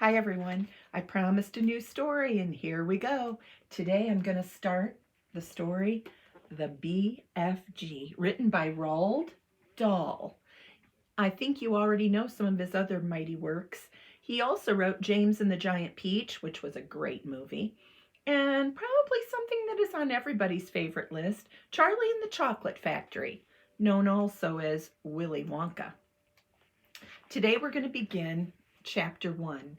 Hi everyone. I promised a new story and here we go. Today I'm going to start the story The BFG, written by Roald Dahl. I think you already know some of his other mighty works. He also wrote James and the Giant Peach, which was a great movie, and probably something that is on everybody's favorite list, Charlie and the Chocolate Factory, known also as Willy Wonka. Today we're going to begin chapter 1.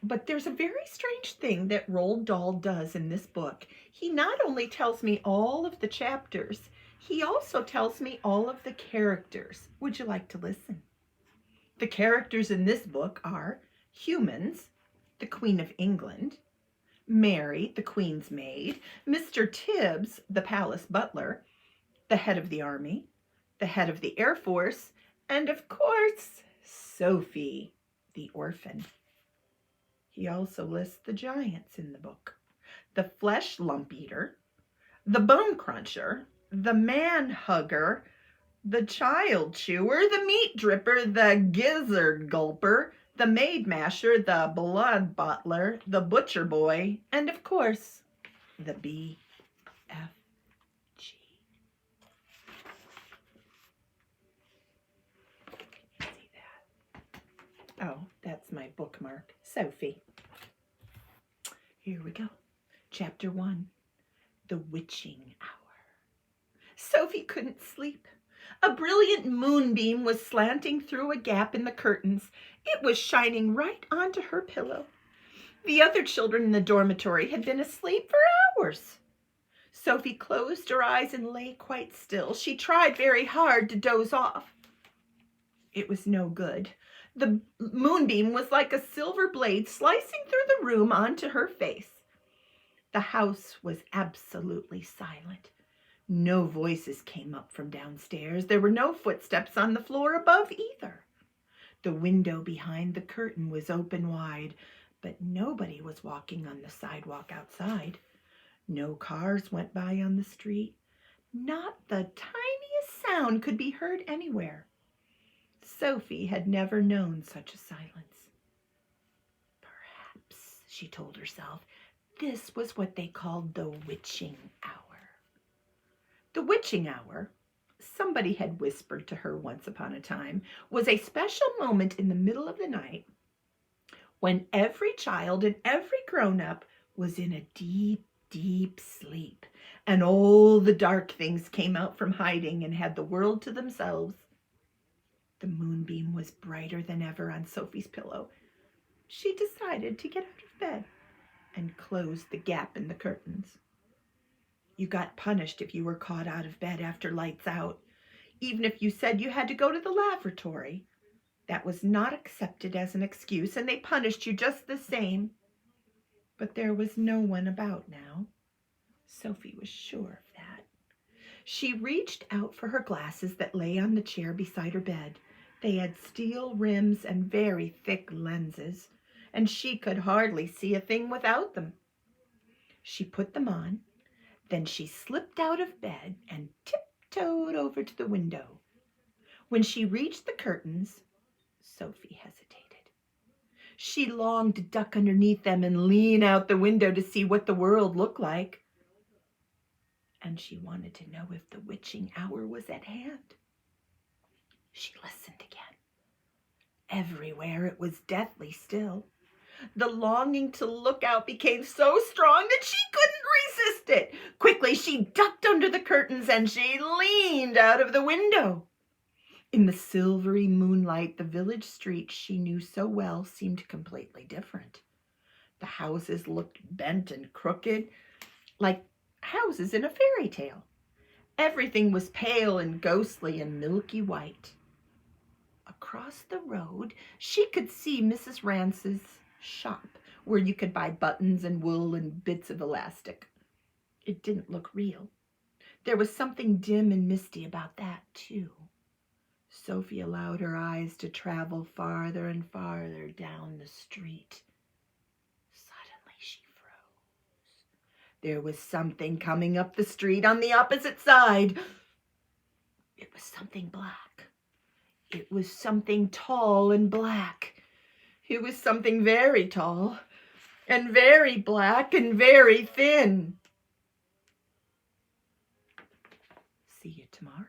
But there's a very strange thing that Roald Dahl does in this book. He not only tells me all of the chapters, he also tells me all of the characters. Would you like to listen? The characters in this book are humans, the Queen of England, Mary, the Queen's maid, Mr. Tibbs, the palace butler, the head of the army, the head of the Air Force, and of course, Sophie, the orphan. He also lists the giants in the book: the flesh lump eater, the bone cruncher, the man hugger, the child chewer, the meat dripper, the gizzard gulper, the maid masher, the blood bottler, the butcher boy, and of course, the BFG. See that? Oh, that's my bookmark. Sophie. Here we go. Chapter 1. The Witching Hour. Sophie couldn't sleep. A brilliant moonbeam was slanting through a gap in the curtains. It was shining right onto her pillow. The other children in the dormitory had been asleep for hours. Sophie closed her eyes and lay quite still. She tried very hard to doze off. It was no good. The moonbeam was like a silver blade slicing through the room onto her face. The house was absolutely silent. No voices came up from downstairs. There were no footsteps on the floor above either. The window behind the curtain was open wide, but nobody was walking on the sidewalk outside. No cars went by on the street. Not the tiniest sound could be heard anywhere. Sophie had never known such a silence. Perhaps, she told herself, this was what they called the witching hour. The witching hour, somebody had whispered to her once upon a time, was a special moment in the middle of the night when every child and every grown-up was in a deep, deep sleep, and all the dark things came out from hiding and had the world to themselves. The moonbeam was brighter than ever on Sophie's pillow. She decided to get out of bed and close the gap in the curtains. You got punished if you were caught out of bed after lights out, even if you said you had to go to the lavatory. That was not accepted as an excuse, and they punished you just the same. But there was no one about now. Sophie was sure of that. She reached out for her glasses that lay on the chair beside her bed. They had steel rims and very thick lenses, and she could hardly see a thing without them. She put them on. Then she slipped out of bed and tiptoed over to the window. When she reached the curtains, Sophie hesitated. She longed to duck underneath them and lean out the window to see what the world looked like. And she wanted to know if the witching hour was at hand. She listened again. Everywhere it was deathly still. The longing to look out became so strong that she couldn't resist it. Quickly, she ducked under the curtains and she leaned out of the window. In the silvery moonlight, the village street she knew so well seemed completely different. The houses looked bent and crooked, like houses in a fairy tale. Everything was pale and ghostly and milky white. Across the road, she could see Mrs. Rance's shop, where you could buy buttons and wool and bits of elastic. It didn't look real. There was something dim and misty about that, too. Sophie allowed her eyes to travel farther and farther down the street. Suddenly she froze. There was something coming up the street on the opposite side. It was something black. It was something tall and black. It was something very tall and very black and very thin. See you tomorrow.